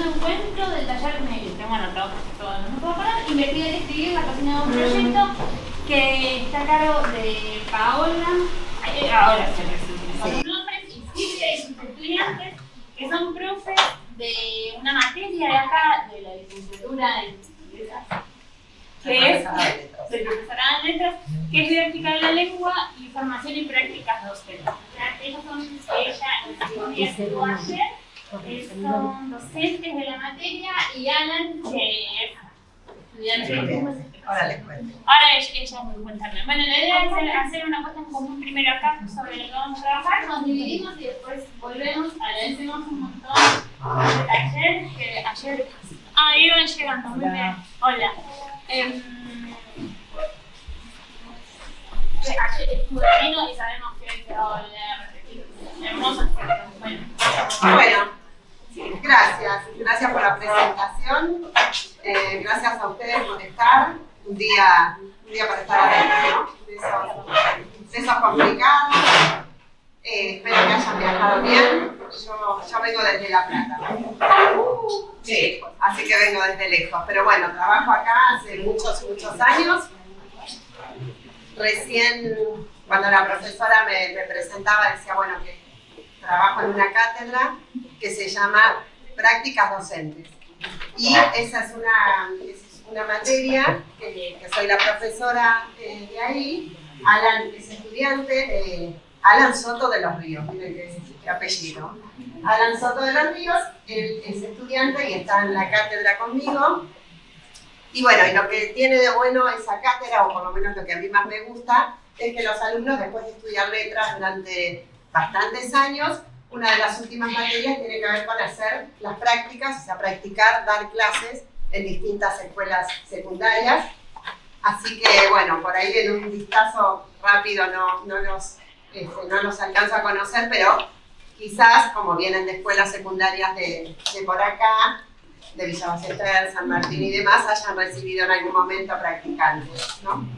segundo encuentro del taller que tengo anotado todo, no me puedo parar. Investigar y escribir la cocina de un proyecto que está a cargo de Paola. Ahora se resume. Son los nombres y Silvia y sus estudiantes, que son profes de una materia de acá, de la licenciatura en letras, que es de profesorado en letras, que es didáctica de la lengua y formación y prácticas docentes. O sea, ellos son, ella estuvo ayer, son docentes de la materia, y Alan, que es estudiante. Ahora les cuento. Ahora ella me cuenta. Bueno, la idea es hacer una puesta en común primero acá sobre lo que vamos a trabajar, nos dividimos y después volvemos. Agradecemos un montón de talleres que ayer iban llegando. Muy bien. Hola. Ayer estuvo vino y sabemos que hoy se va a volver a repetir. Hermoso. Bueno, gracias por la presentación. Gracias a ustedes por estar. Un día para estar adentro, ¿no? De esos complicados. Espero que hayan viajado bien. Yo vengo desde La Plata. Sí, así que vengo desde lejos. Pero bueno, trabajo acá hace muchos años. Recién, cuando la profesora me presentaba, decía, bueno, que trabajo en una cátedra que se llama Prácticas Docentes. Y esa es una materia que soy la profesora de ahí. Alan es estudiante, Alan Soto de los Ríos, miren qué apellido. Alan Soto de los Ríos, él es estudiante y está en la cátedra conmigo. Y bueno, y lo que tiene de bueno esa cátedra, o por lo menos lo que a mí más me gusta, es que los alumnos, después de estudiar letras durante bastantes años, una de las últimas materias tiene que ver con hacer las prácticas, o sea, practicar, dar clases en distintas escuelas secundarias. Así que, bueno, por ahí en un vistazo rápido no los alcanzo a conocer, pero quizás, como vienen de escuelas secundarias de por acá, de Villa Ballester, San Martín y demás, hayan recibido en algún momento practicantes, ¿no?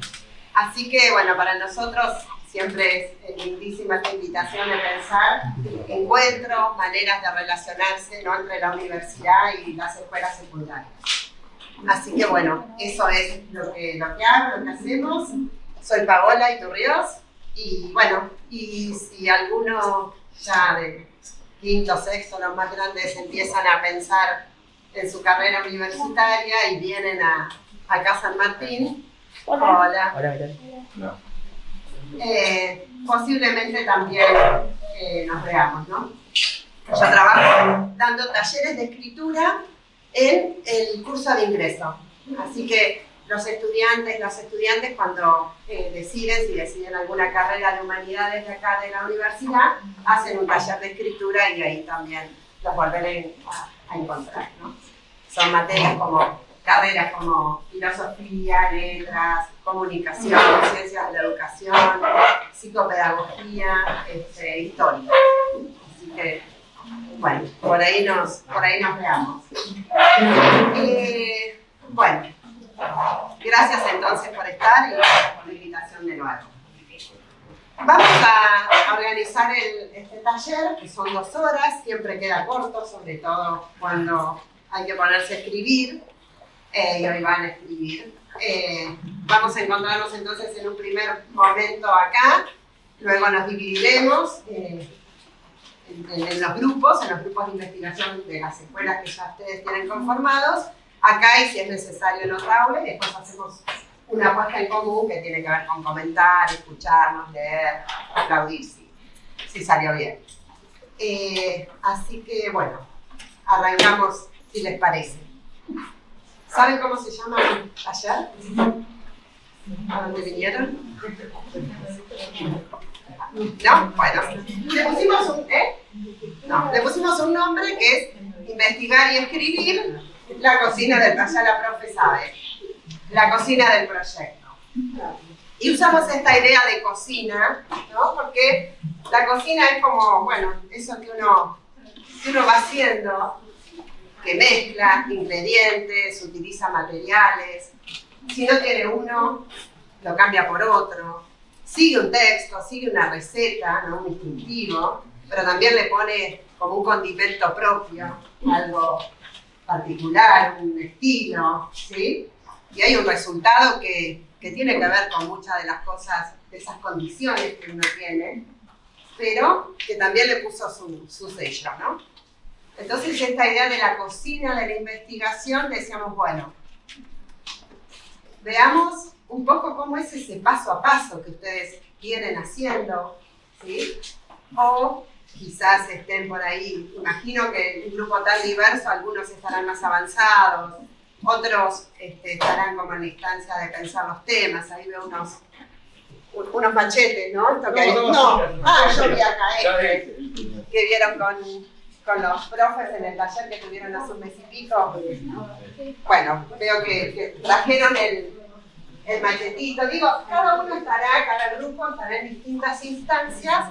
Así que, bueno, para nosotros siempre es lindísima esta invitación de pensar encuentros, maneras de relacionarse, ¿no?, entre la universidad y las escuelas secundarias. Así que bueno, eso es lo que hago, lo que hacemos. Soy Paola Iturriós y bueno, y si alguno ya de quinto, sexto, los más grandes, empiezan a pensar en su carrera universitaria y vienen acá a San Martín, hola. Posiblemente también nos veamos, ¿no? Yo trabajo dando talleres de escritura en el curso de ingreso. Así que los estudiantes cuando deciden alguna carrera de humanidades de acá de la universidad, hacen un taller de escritura y ahí también los volveré a encontrar, ¿no? Son carreras como filosofía, letras, comunicación, ciencias de la educación, psicopedagogía, historia. Así que, bueno, por ahí nos veamos. Bueno, gracias entonces por estar y gracias por la invitación de nuevo. Vamos a organizar este taller, que son 2 horas, siempre queda corto, sobre todo cuando hay que ponerse a escribir, y hoy van a escribir. Vamos a encontrarnos entonces en un primer momento acá, luego nos dividiremos en los grupos de investigación de las escuelas que ya ustedes tienen conformados, acá y si es necesario en otra aula, y después hacemos una puesta en común que tiene que ver con comentar, escucharnos, leer, aplaudir si salió bien. Así que bueno, arrancamos si les parece. ¿Saben cómo se llama el taller? ¿A dónde vinieron? ¿No? Bueno, le pusimos un nombre que es investigar y escribir la cocina del taller. La profe sabe, la cocina del proyecto. Y usamos esta idea de cocina, ¿no? Porque la cocina es como, bueno, eso que uno va haciendo, que mezcla ingredientes, utiliza materiales. Si no tiene uno, lo cambia por otro. Sigue un texto, sigue una receta, ¿no?, un distintivo, pero también le pone como un condimento propio, algo particular, un estilo, ¿sí? Y hay un resultado que tiene que ver con muchas de las cosas, de esas condiciones que uno tiene, pero que también le puso su sello, ¿no? Entonces esta idea de la cocina de la investigación, decíamos, bueno, veamos un poco cómo es ese paso a paso que ustedes vienen haciendo, ¿sí? O quizás estén por ahí, imagino que un grupo tan diverso, algunos estarán más avanzados, otros estarán como en la instancia de pensar los temas, ahí veo unos machetes, ¿no? Esto que yo vi acá que vieron con los profes en el taller que tuvieron hace un mes y pico. Bueno, veo que trajeron el machetito. Digo, cada grupo estará en distintas instancias,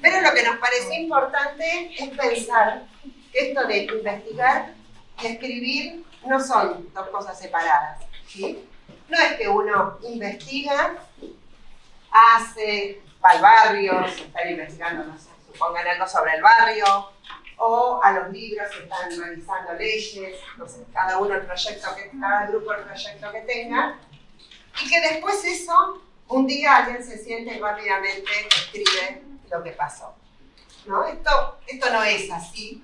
pero lo que nos pareció importante es pensar que esto de investigar y escribir no son dos cosas separadas, ¿sí? No es que uno investiga, va al barrio, se está investigando, no sé, supongan algo sobre el barrio, o a los libros se están revisando leyes, no sé, cada grupo el proyecto que tenga, y que después eso, un día alguien se siente y rápidamente escribe lo que pasó, ¿no? Esto no es así,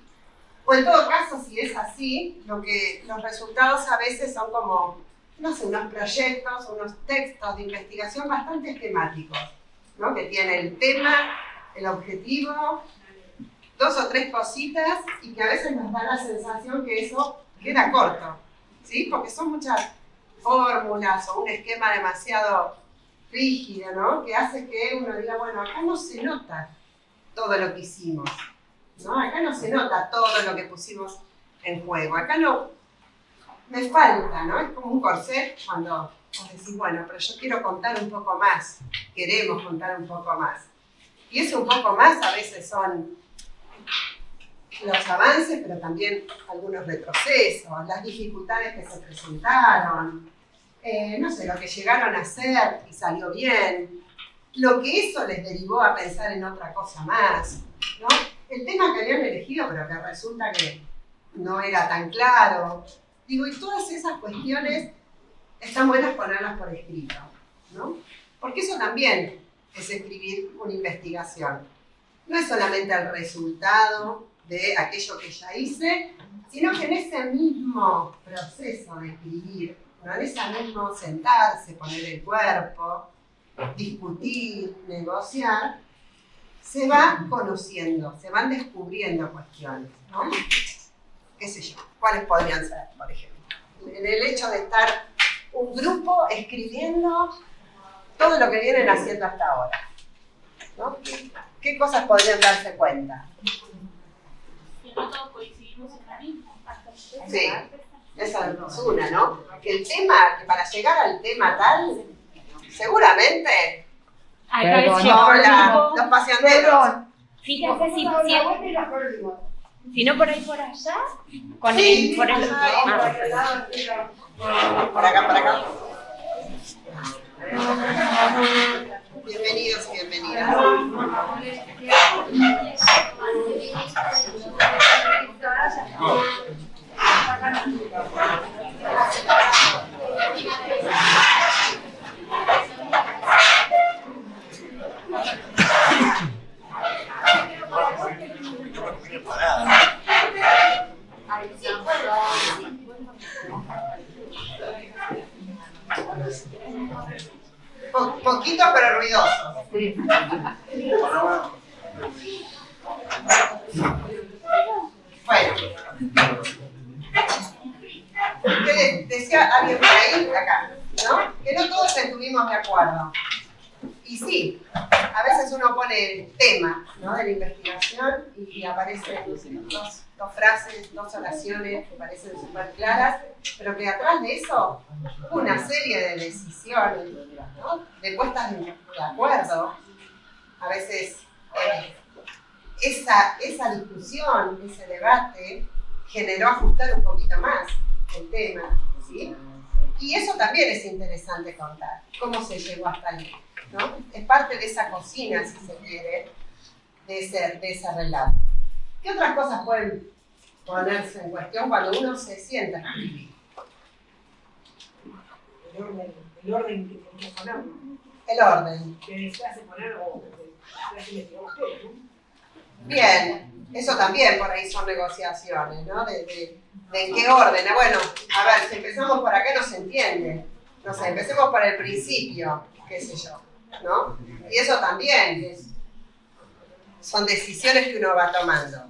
o en todo caso, si es así, los resultados a veces son como, no sé, unos proyectos, unos textos de investigación bastante esquemáticos, ¿no? Que tienen el tema, el objetivo, 2 o 3 cositas, y que a veces nos da la sensación que eso queda corto, ¿sí? Porque son muchas fórmulas o un esquema demasiado rígido, ¿no? Que hace que uno diga, bueno, acá no se nota todo lo que hicimos, ¿no? Acá no se nota todo lo que pusimos en juego, acá no, me falta, ¿no? Es como un corset cuando vos decís, bueno, pero yo quiero contar un poco más, queremos contar un poco más. Y ese un poco más a veces son los avances, pero también algunos retrocesos, las dificultades que se presentaron, no sé, lo que llegaron a hacer y salió bien, lo que eso les derivó a pensar en otra cosa más, ¿no? El tema que habían elegido, pero que resulta que no era tan claro. Digo, y todas esas cuestiones están buenas ponerlas por escrito, ¿no? Porque eso también es escribir una investigación. No es solamente el resultado de aquello que ya hice, sino que en ese mismo proceso de escribir, ¿no? En ese mismo sentarse, poner el cuerpo, discutir, negociar, se va conociendo, se van descubriendo cuestiones, ¿no? ¿Qué sé yo? ¿Cuáles podrían ser, por ejemplo? En el hecho de estar un grupo escribiendo todo lo que vienen haciendo hasta ahora, ¿no? ¿Qué cosas podrían darse cuenta? Que no todos coincidimos en la misma. Sí, esa es una, ¿no? Que el tema, que para llegar al tema tal, seguramente los paseanderos. Fíjate si no por ahí por allá, con sí, por el por acá. Bienvenidos y bienvenidas. Poquito pero ruidoso. Sí. Bueno. ¿Qué decía alguien por ahí? Acá, ¿no? Que no todos estuvimos de acuerdo. Y sí, a veces uno pone el tema, ¿no? De la investigación y aparecen dos frases, 2 oraciones que parecen súper claras, pero que atrás de eso una serie de decisiones, ¿no? De puestas de acuerdo. A veces esa discusión, ese debate generó ajustar un poquito más el tema, ¿sí? Y eso también es interesante contar, cómo se llegó hasta allí, ¿no? Es parte de esa cocina, si se quiere, de ese relato. ¿Qué otras cosas pueden ponerse en cuestión cuando uno se sienta a escribir. El orden que tenemos que poner, El orden. que se hace poner o se hace investigar ustedes, ¿no? Bien, eso también por ahí son negociaciones, ¿no? De en qué orden. Bueno, a ver, si empezamos por acá no se entiende. No sé, empecemos por el principio, qué sé yo, ¿no? Y eso también son decisiones que uno va tomando.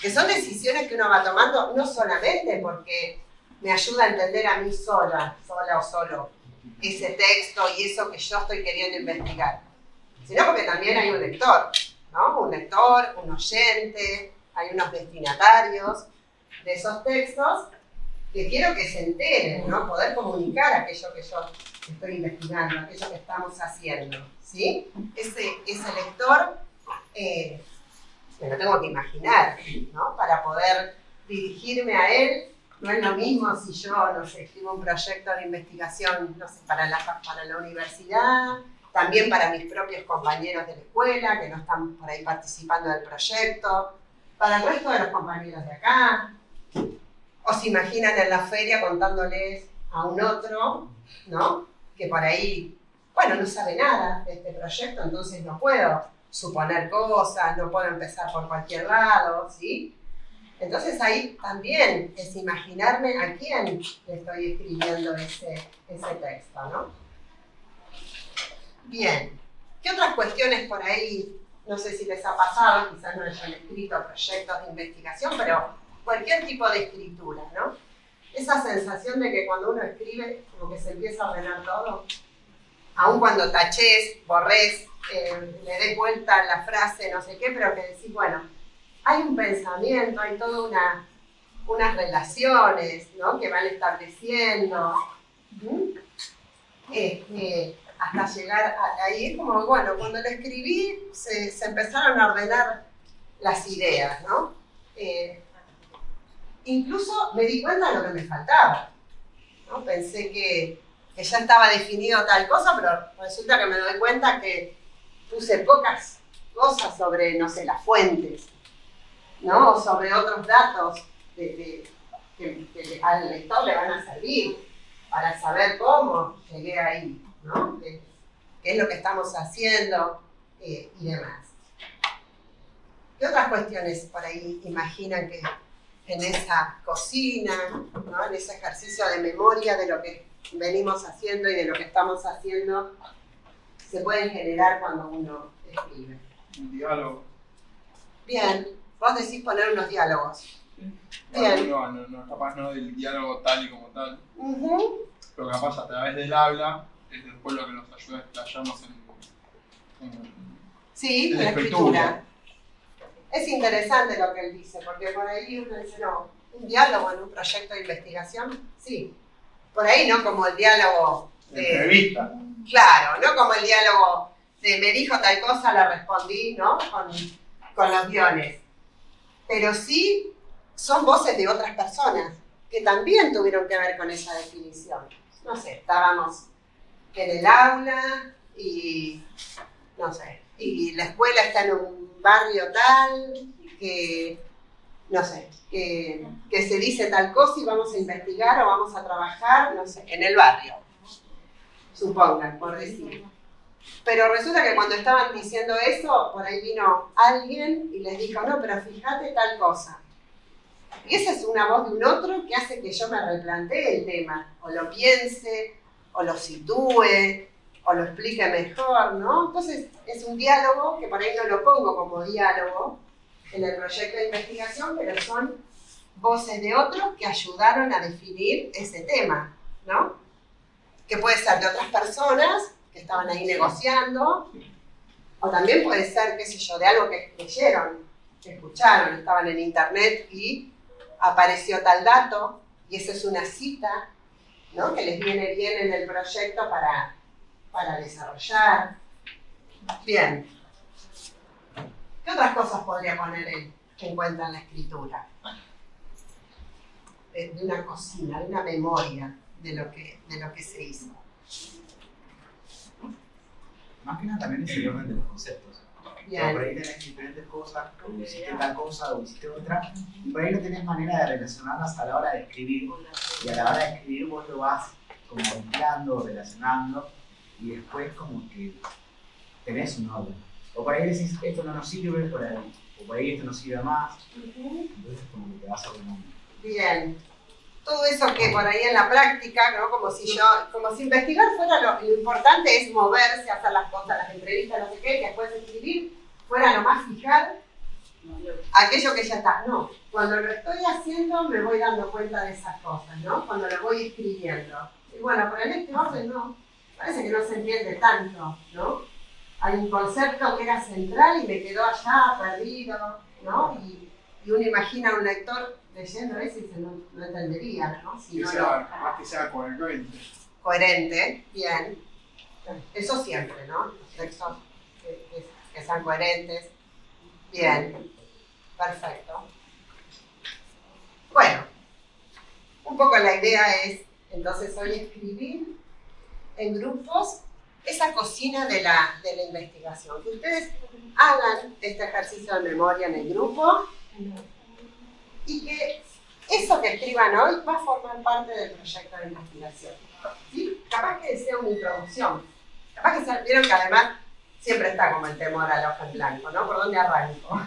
Que son decisiones que uno va tomando no solamente porque me ayuda a entender a mí sola o solo, ese texto y eso que yo estoy queriendo investigar, sino porque también hay un lector, ¿no? Un lector, un oyente, hay unos destinatarios de esos textos que quiero que se enteren, ¿no? Poder comunicar aquello que yo estoy investigando, aquello que estamos haciendo, ¿sí? Ese lector me lo tengo que imaginar, ¿no? Para poder dirigirme a él. No es lo mismo si yo, no sé, escribo un proyecto de investigación, no sé, para la universidad, también para mis propios compañeros de la escuela que no están por ahí participando del proyecto, para el resto de los compañeros de acá. O se imaginan en la feria contándoles a un otro, ¿no? Que por ahí, bueno, no sabe nada de este proyecto, entonces no puedo suponer cosas, no puedo empezar por cualquier lado, ¿sí? Entonces ahí también es imaginarme a quién le estoy escribiendo ese texto, ¿no? Bien, ¿qué otras cuestiones por ahí, no sé si les ha pasado, quizás no hayan escrito proyectos de investigación, pero cualquier tipo de escritura, ¿no? Esa sensación de que cuando uno escribe, como que se empieza a ordenar todo, aun cuando tachés, borrés, le des vuelta a la frase, no sé qué, pero que decís, bueno, hay un pensamiento, hay toda unas relaciones, ¿no? Que van estableciendo, hasta llegar ahí. Es como, bueno, cuando lo escribí se empezaron a ordenar las ideas, ¿no? Incluso me di cuenta de lo que me faltaba, ¿no? Pensé que ya estaba definido tal cosa, pero resulta que me doy cuenta que puse pocas cosas sobre, no sé, las fuentes, ¿no? O sobre otros datos que al lector le van a servir para saber cómo llegué ahí, ¿no? ¿Qué es lo que estamos haciendo y demás? ¿Qué otras cuestiones por ahí imaginan que en esa cocina, ¿no? En ese ejercicio de memoria de lo que venimos haciendo y de lo que estamos haciendo, se pueden generar cuando uno escribe? Un diálogo. Bien, vos decís poner unos diálogos. Bien. No es capaz no del diálogo tal y como tal, pero capaz a través del habla es después lo que nos ayuda a explayarnos en la escritura. Es interesante lo que él dice, porque por ahí uno dice, no, un diálogo en un proyecto de investigación, sí. Por ahí no como el diálogo de entrevista. Claro, no como el diálogo de me dijo tal cosa, la respondí, ¿no? Con los guiones. Pero sí son voces de otras personas que también tuvieron que ver con esa definición. No sé, estábamos en el aula y, no sé, y la escuela está en un barrio tal que, no sé, que se dice tal cosa y vamos a investigar o vamos a trabajar, no sé, en el barrio, supongan, por decir. Pero resulta que cuando estaban diciendo eso, por ahí vino alguien y les dijo, no, pero fíjate tal cosa. Y esa es una voz de un otro que hace que yo me replantee el tema, o lo piense, o lo sitúe, o lo explique mejor, ¿no? Entonces es un diálogo que por ahí no lo pongo como diálogo en el proyecto de investigación, pero son voces de otros que ayudaron a definir ese tema, ¿no? Que puede ser de otras personas que estaban ahí negociando, o también puede ser, qué sé yo, de algo que leyeron, que escucharon, estaban en internet y apareció tal dato, y esa es una cita, ¿no? Que les viene bien en el proyecto para desarrollar. Bien. ¿Qué otras cosas podría poner en cuenta en la escritura? De una cocina, de una memoria de lo que se hizo. Más que nada también es el orden de los conceptos. Bien. Pero por ahí tenés diferentes cosas, como hiciste tal cosa o hiciste otra, y por ahí no tenés manera de relacionarlas a la hora de escribir. Y a la hora de escribir vos lo vas como mezclando, relacionando, y después como que tenés un orden. O por ahí decís, esto no nos sirve, o por ahí esto nos sirve más. Entonces como que te vas ordenando. Bien. Todo eso que por ahí en la práctica, ¿no? Como si investigar fuera lo importante es moverse, hacer las cosas, las entrevistas, no sé qué, que después escribir fuera nomás fijar aquello que ya está. No, cuando lo estoy haciendo me voy dando cuenta de esas cosas, ¿no? Cuando lo voy escribiendo. Y bueno, pero en este orden no, parece que no se entiende tanto, ¿no? Hay un concepto que era central y me quedó allá perdido, ¿no? Y uno imagina a un lector leyendo eso y no entendería, ¿no? Si que no sea, que sea coherente. coherente, bien. Eso siempre, ¿no? Los textos que sean coherentes. Bien, perfecto. Bueno, un poco la idea es, entonces, hoy escribir en grupos esa cocina de la investigación. Que ustedes hagan este ejercicio de memoria en el grupo y que eso que escriban hoy va a formar parte del proyecto de investigación. ¿Sí? Capaz que sea una introducción. Capaz que vieron que además siempre está como el temor al hoja en blanco, ¿no? ¿Por dónde arranco?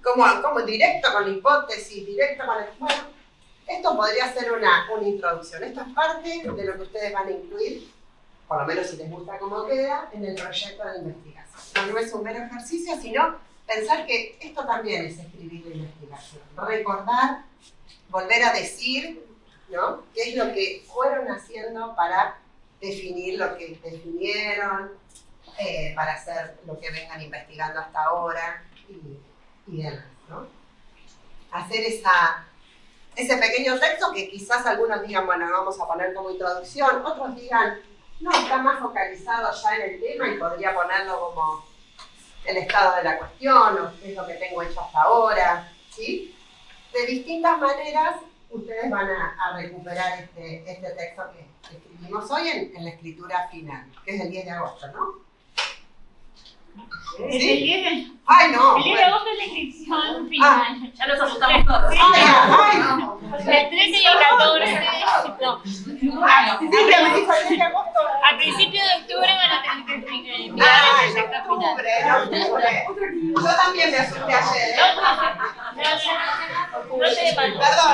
Como directo con la hipótesis, directo con el... Bueno, esto podría ser una introducción. Esto es parte de lo que ustedes van a incluir, por lo menos si les gusta cómo queda, en el proyecto de investigación. No es un mero ejercicio, sino pensar que esto también es escribir la investigación. Recordar, volver a decir, ¿no? ¿Qué es lo que fueron haciendo para definir lo que definieron, para hacer lo que vengan investigando hasta ahora y demás, ¿no? Hacer ese pequeño texto que quizás algunos digan, bueno, lo vamos a poner como introducción, otros digan, no, está más focalizado ya en el tema y podría ponerlo como el estado de la cuestión o qué es lo que tengo hecho hasta ahora, ¿sí? De distintas maneras, ustedes van a recuperar este texto que escribimos hoy en la escritura final, que es el 10 de agosto, ¿no? El 10 ¡Ay, no! de agosto es la inscripción final. Ya nos asustamos todos. ¡Ay, no! El 13 y el 14 no. Sí, que me dijo el 10 de agosto. A principios de octubre van a tener que enviar el proyecto final. En octubre. Yo también me asusté ayer, No te depanó. Perdón.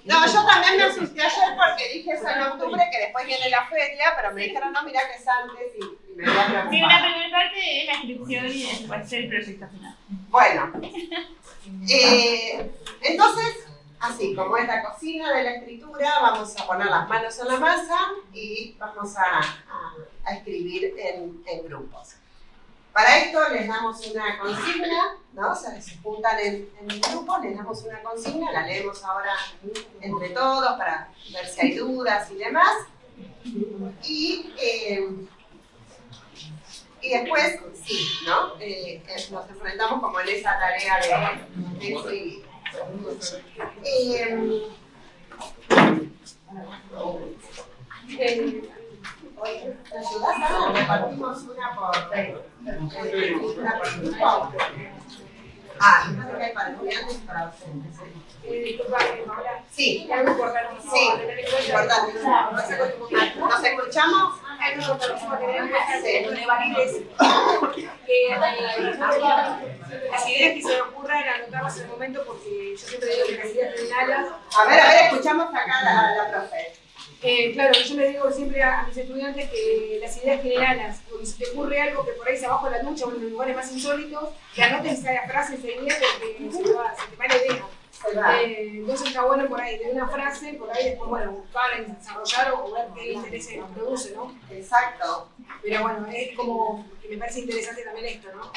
No, yo también me asusté ayer porque dije eso en octubre, que después viene la feria, pero me dijeron, no, mirá que es antes y me voy a preocupar. Sí, la primera parte es la inscripción y después el proyecto final. Bueno, entonces, así como es la cocina de la escritura, vamos a poner las manos en la masa y vamos a escribir en grupos. Para esto les damos una consigna, ¿no? O sea, se juntan en grupos, les damos una consigna, la leemos ahora entre todos para ver si hay dudas y demás. Y después, sí, ¿no? Nos enfrentamos como en esa tarea de escribir. ¿Te ayudás, Ana? Repartimos una por grupo. Fíjate que hay para estudiantes y para docentes. Sí, Algo importantísimo sí, a tener en cuenta. importante. ¿Nos escuchamos? Algo importantísimo a tener en cuenta Sí. que las ideas que se me ocurran anotarlas en el momento, porque yo siempre digo que las ideas tienen alas. A ver, escuchamos acá a la profe. Claro, yo les digo siempre a mis estudiantes que las ideas tienen alas, porque si te ocurre algo que por ahí se abajo de la ducha o en los lugares más insólitos, que anotes esa frase, esa idea, porque se te va la idea. Entonces está bueno por ahí, de una frase, por ahí después, bueno, buscar, desarrollar o ver qué interés nos produce, ¿no? Exacto. Pero bueno, es como que me parece interesante también esto, ¿no?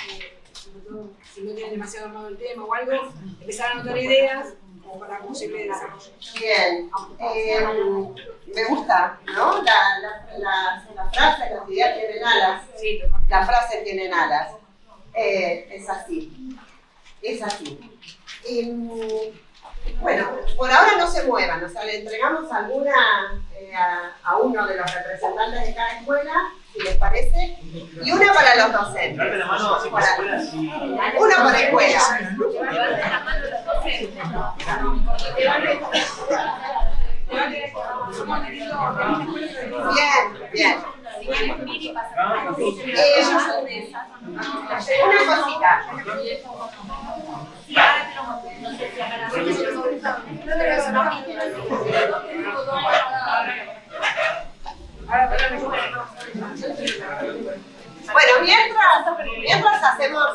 Sobre todo si no tienen demasiado armado el tema o algo, empezar a anotar ideas como para posible desarrollo. Bien. Me gusta, ¿no? La frase, las ideas tienen alas. Sí, Las frases tienen alas. Es así. Es así. Bueno, por ahora no se muevan, o sea, le entregamos alguna a uno de los representantes de cada escuela si les parece, y una para los docentes. Una por escuela. Bien, bien. Una cosita. Bueno, mientras hacemos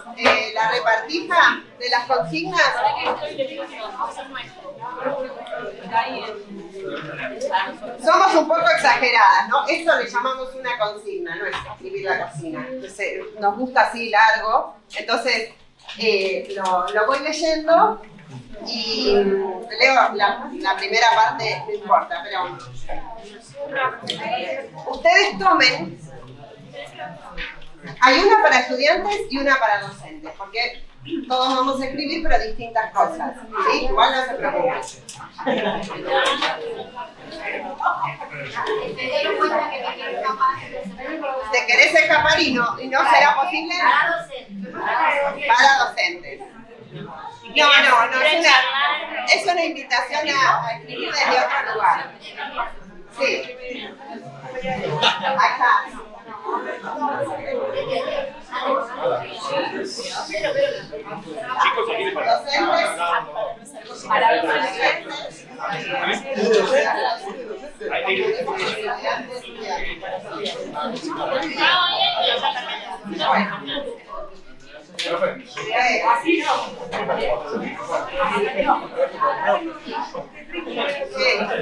la repartija de las consignas. Somos un poco exageradas, ¿no? Esto le llamamos una consigna, no es escribir la cocina. Nos gusta así largo, entonces lo voy leyendo y leo la primera parte, no importa, pero ustedes tomen. Hay una para estudiantes y una para docentes, porque todos vamos a escribir, pero distintas cosas. ¿Sí? Igual no se preocupen. ¿Te querés escapar y no será posible? Para docentes. No, es una invitación a escribir desde otro lugar. Sí. Acá.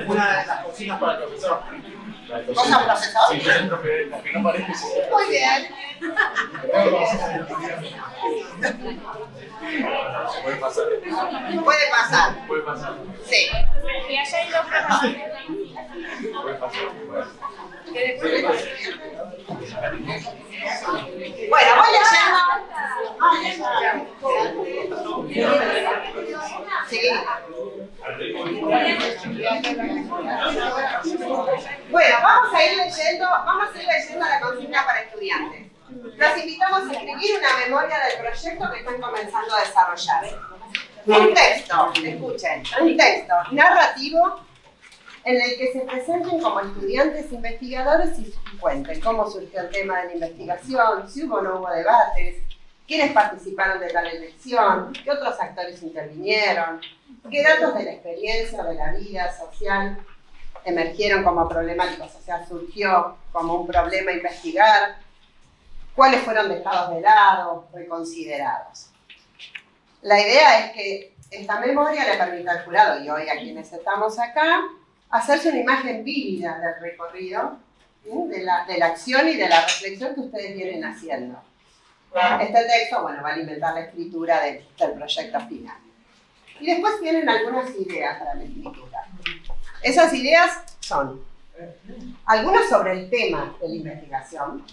Una de las cocinas para el profesor. ¿Cosa, profesor? Sí, que no parece. Muy bien. Puede pasar. Puede pasar. Puede pasar. Sí. Y allá hay dos profesores. Puede pasar. Bueno, voy leyendo. Sí. Bueno, vamos a ir leyendo la consigna para estudiantes. Los invitamos a escribir una memoria del proyecto que están comenzando a desarrollar. Un texto, escuchen, un texto narrativo en el que se presenten como estudiantes investigadores y cuenten cómo surgió el tema de la investigación, si hubo o no hubo debates, quiénes participaron de tal elección, qué otros actores intervinieron, qué datos de la experiencia, de la vida social emergieron como problemáticos, o sea, surgió como un problema a investigar, cuáles fueron dejados de lado, reconsiderados. La idea es que esta memoria le permita al jurado, y hoy a quienes estamos acá, hacerse una imagen vívida del recorrido, de la acción y de la reflexión que ustedes vienen haciendo. Este texto, bueno, va a alimentar la escritura del proyecto final. Y después tienen algunas ideas para la escritura. Esas ideas son algunas sobre el tema de la investigación,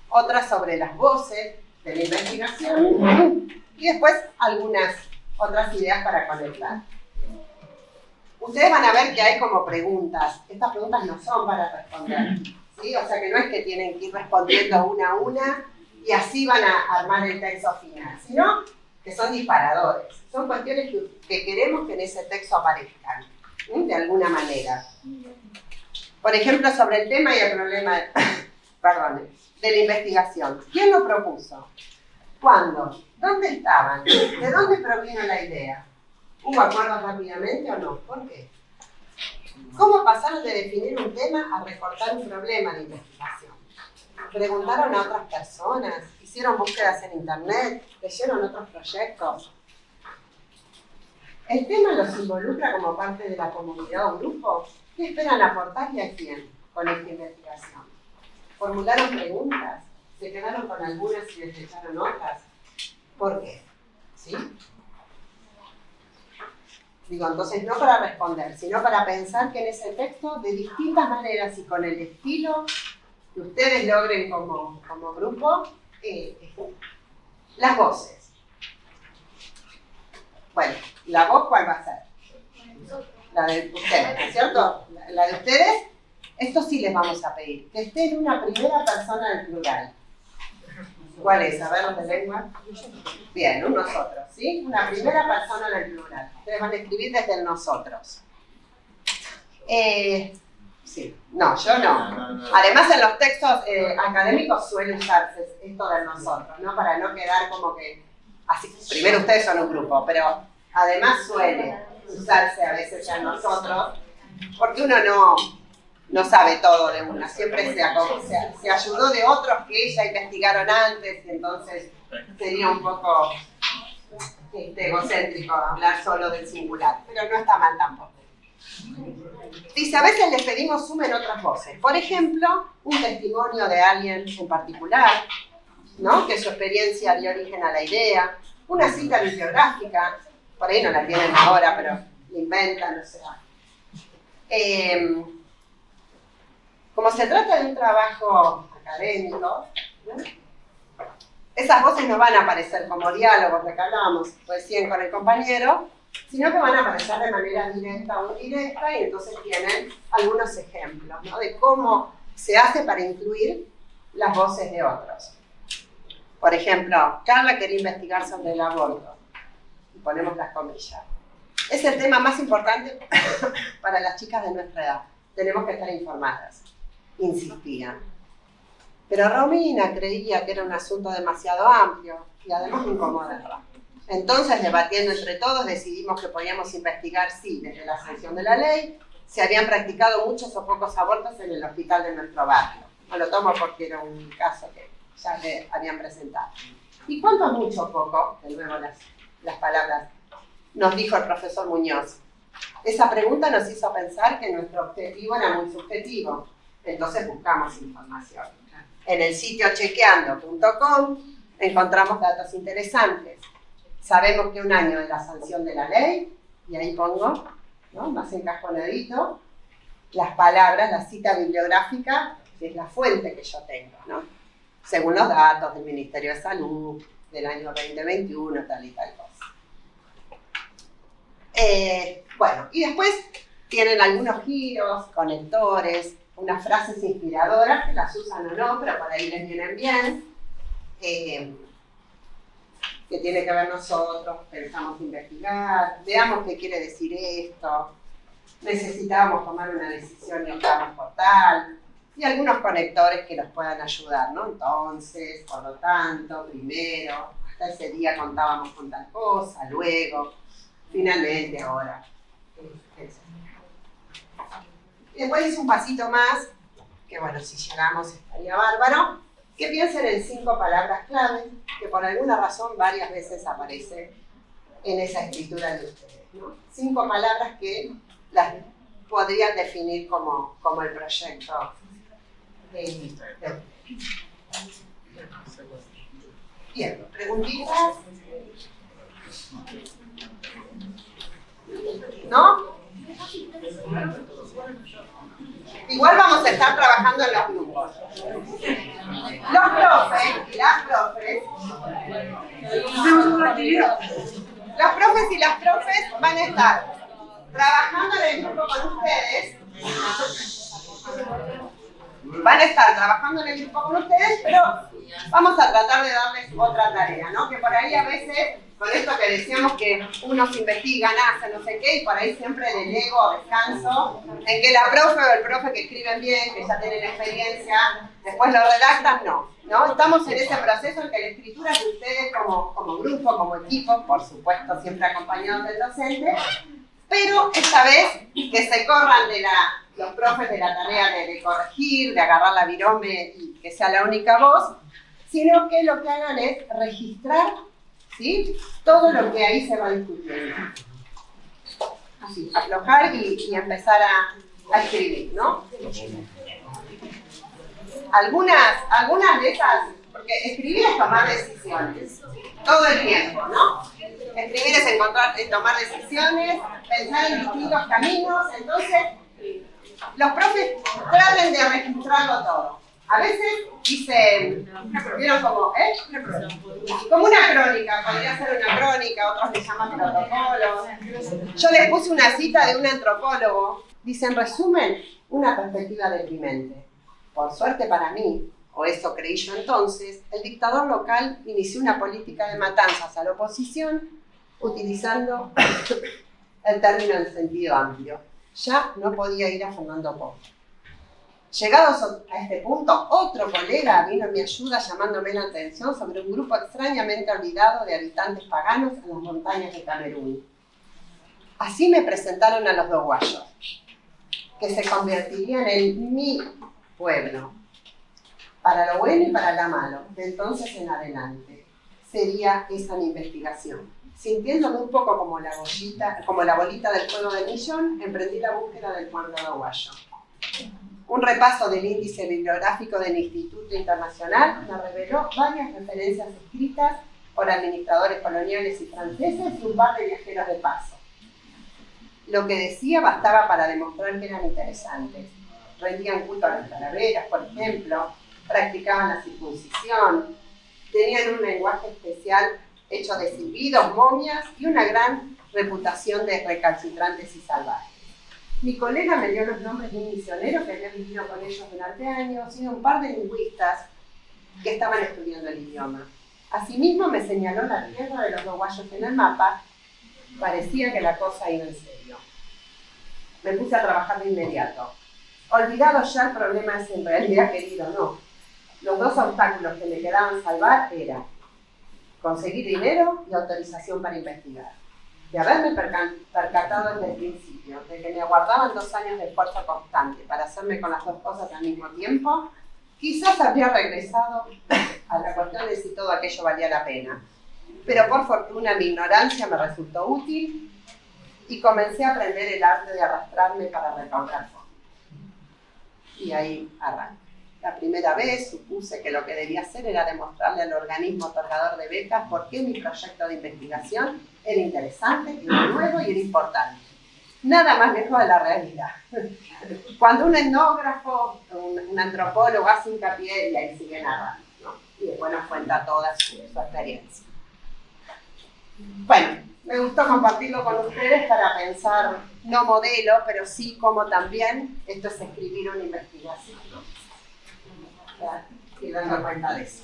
otras sobre las voces de la investigación y después algunas otras ideas para conectar. Ustedes van a ver que hay como preguntas. Estas preguntas no son para responder, ¿sí? O sea que no es que tienen que ir respondiendo una a una y así van a armar el texto final, sino que son disparadores. Son cuestiones que queremos que en ese texto aparezcan, ¿sí? De alguna manera. Por ejemplo, sobre el tema y el problema de la investigación. ¿Quién lo propuso? ¿Cuándo? ¿Dónde estaban? ¿De dónde provino la idea? ¿Hubo acuerdos rápidamente o no? ¿Por qué? ¿Cómo pasaron de definir un tema a reportar un problema de investigación? ¿Preguntaron a otras personas? ¿Hicieron búsquedas en internet? ¿Leyeron otros proyectos? ¿El tema los involucra como parte de la comunidad o grupo? ¿Qué esperan aportar y a quién con esta investigación? ¿Formularon preguntas? ¿Se quedaron con algunas y les echaron otras? ¿Por qué? ¿Sí? Digo, entonces no para responder, sino para pensar que en ese texto, de distintas maneras y con el estilo que ustedes logren como grupo, las voces. Bueno, ¿la voz cuál va a ser? La de ustedes, ¿no es cierto? La de ustedes esto sí les vamos a pedir, que esté en una primera persona del plural. ¿Cuál es? A ver, ¿de lengua? Bien, un nosotros, ¿sí? Una primera persona del plural. Ustedes van a escribir desde el nosotros. Sí, no, yo no. Además, en los textos académicos suele usarse esto del nosotros, ¿no? Para no quedar como que así. Primero ustedes son un grupo, pero además suele usarse a veces ya nosotros, porque uno no sabe todo de una, siempre se ayudó de otros que ya investigaron antes y entonces sería un poco egocéntrico hablar solo del singular, pero no está mal tampoco. Dice, a veces les pedimos sumen otras voces, por ejemplo, un testimonio de alguien en particular, ¿no? Que su experiencia dio origen a la idea, una cita bibliográfica, por ahí no la tienen ahora, pero la inventan, o sea. Como se trata de un trabajo académico, ¿no? Esas voces no van a aparecer como diálogos de que hablábamos recién con el compañero, sino que van a aparecer de manera directa o indirecta y entonces tienen algunos ejemplos, ¿no? De cómo se hace para incluir las voces de otros. Por ejemplo, Carla quería investigar sobre el aborto, y ponemos las comillas. Es el tema más importante para las chicas de nuestra edad. Tenemos que estar informadas, insistían. Pero Romina creía que era un asunto demasiado amplio y además incomodaba. Entonces, debatiendo entre todos, decidimos que podíamos investigar si, desde la sanción de la ley, se habían practicado muchos o pocos abortos en el hospital de nuestro barrio. No lo tomo porque era un caso que ya le habían presentado. ¿Y cuánto es mucho o poco? De nuevo las palabras. Nos dijo el profesor Muñoz. Esa pregunta nos hizo pensar que nuestro objetivo era muy subjetivo. Entonces buscamos información. En el sitio chequeando.com encontramos datos interesantes. Sabemos que un año de la sanción de la ley, y ahí pongo, ¿no? Más encajonadito, las palabras, la cita bibliográfica, que es la fuente que yo tengo, ¿no? Según los datos del Ministerio de Salud, del año 2021, tal y tal cosa. Bueno, y después tienen algunos giros, conectores, unas frases inspiradoras, que las usan o no, pero por ahí les vienen bien, que tiene que ver nosotros, pensamos investigar, veamos qué quiere decir esto, necesitábamos tomar una decisión y optamos por tal, y algunos conectores que nos puedan ayudar, ¿no? Entonces, por lo tanto, primero, hasta ese día contábamos con tal cosa, luego, finalmente, ahora. Y después hice un pasito más, que bueno, si llegamos estaría bárbaro, que piensen en 5 palabras clave, que por alguna razón varias veces aparecen en esa escritura de ustedes, ¿no? 5 palabras que las podrían definir como el proyecto de ustedes. Bien, preguntitas. ¿No? Igual vamos a estar trabajando en los grupos. Los profes y las profes. Los profes y las profes van a estar trabajando en el grupo con ustedes. Van a estar trabajando en el grupo con ustedes, pero vamos a tratar de darles otra tarea, ¿no? Que por ahí a veces, con esto que decíamos que unos investigan, hacen no sé qué, y por ahí siempre delego o descanso, en que la profe o el profe que escriben bien, que ya tienen experiencia, después lo redactan, no. Estamos en ese proceso en que la escritura es de ustedes como grupo, como equipo, por supuesto siempre acompañados del docente, pero esta vez que se corran de los profes de la tarea de corregir, de agarrar la virome y que sea la única voz, sino que lo que hagan es registrar, ¿sí?, todo lo que ahí se va discutiendo. Así, aflojar y empezar a escribir, ¿no? Algunas de esas, porque escribir es tomar decisiones, todo el tiempo, ¿no? Escribir es tomar decisiones, pensar en distintos caminos, entonces los profes traten de registrarlo todo. A veces dicen, ¿vieron como, como una crónica, podría ser una crónica, otros le llaman protocolo. Yo les puse una cita de un antropólogo, dice en resumen, Una perspectiva deprimente. Por suerte para mí, o eso creí yo entonces, el dictador local inició una política de matanzas a la oposición utilizando el término en sentido amplio. Ya no podía ir a Fernando Poo. Llegados a este punto, otro colega vino en mi ayuda llamándome la atención sobre un grupo extrañamente olvidado de habitantes paganos en las montañas de Camerún. Así me presentaron a los doguayos, que se convertirían en mi pueblo, para lo bueno y para lo malo, de entonces en adelante. Sería esa mi investigación. Sintiéndome un poco como la bolita del juego del millón, emprendí la búsqueda del pueblo doguayo. Un repaso del índice bibliográfico del Instituto Internacional me reveló varias referencias escritas por administradores coloniales y franceses y un par de viajeros de paso. Lo que decía bastaba para demostrar que eran interesantes. Rendían culto a las calaveras, por ejemplo, practicaban la circuncisión, tenían un lenguaje especial hecho de silbidos, momias y una gran reputación de recalcitrantes y salvajes. Mi colega me dio los nombres de un misionero que había vivido con ellos durante años y de un par de lingüistas que estaban estudiando el idioma. Asimismo me señaló la tierra de los doguayos en el mapa. Parecía que la cosa iba en serio. Me puse a trabajar de inmediato. Olvidado ya el problema es en realidad querido, no. Los dos obstáculos que me quedaban salvar eran conseguir dinero y autorización para investigar. De haberme percatado desde el principio de que me aguardaban 2 años de esfuerzo constante para hacerme con las dos cosas al mismo tiempo, quizás habría regresado a la cuestión de si todo aquello valía la pena. Pero por fortuna mi ignorancia me resultó útil y comencé a aprender el arte de arrastrarme para recaudar fondos. Y ahí arranqué. La primera vez supuse que lo que debía hacer era demostrarle al organismo otorgador de becas por qué mi proyecto de investigación era interesante, era nuevo y era importante. Nada más lejos de la realidad. Cuando un etnógrafo, un antropólogo hace hincapié y ahí sigue narrando, ¿no? Y después nos cuenta toda su experiencia. Bueno, me gustó compartirlo con ustedes para pensar, no modelo, pero sí como también esto es escribir una investigación, ¿no? Y dando cuenta de eso.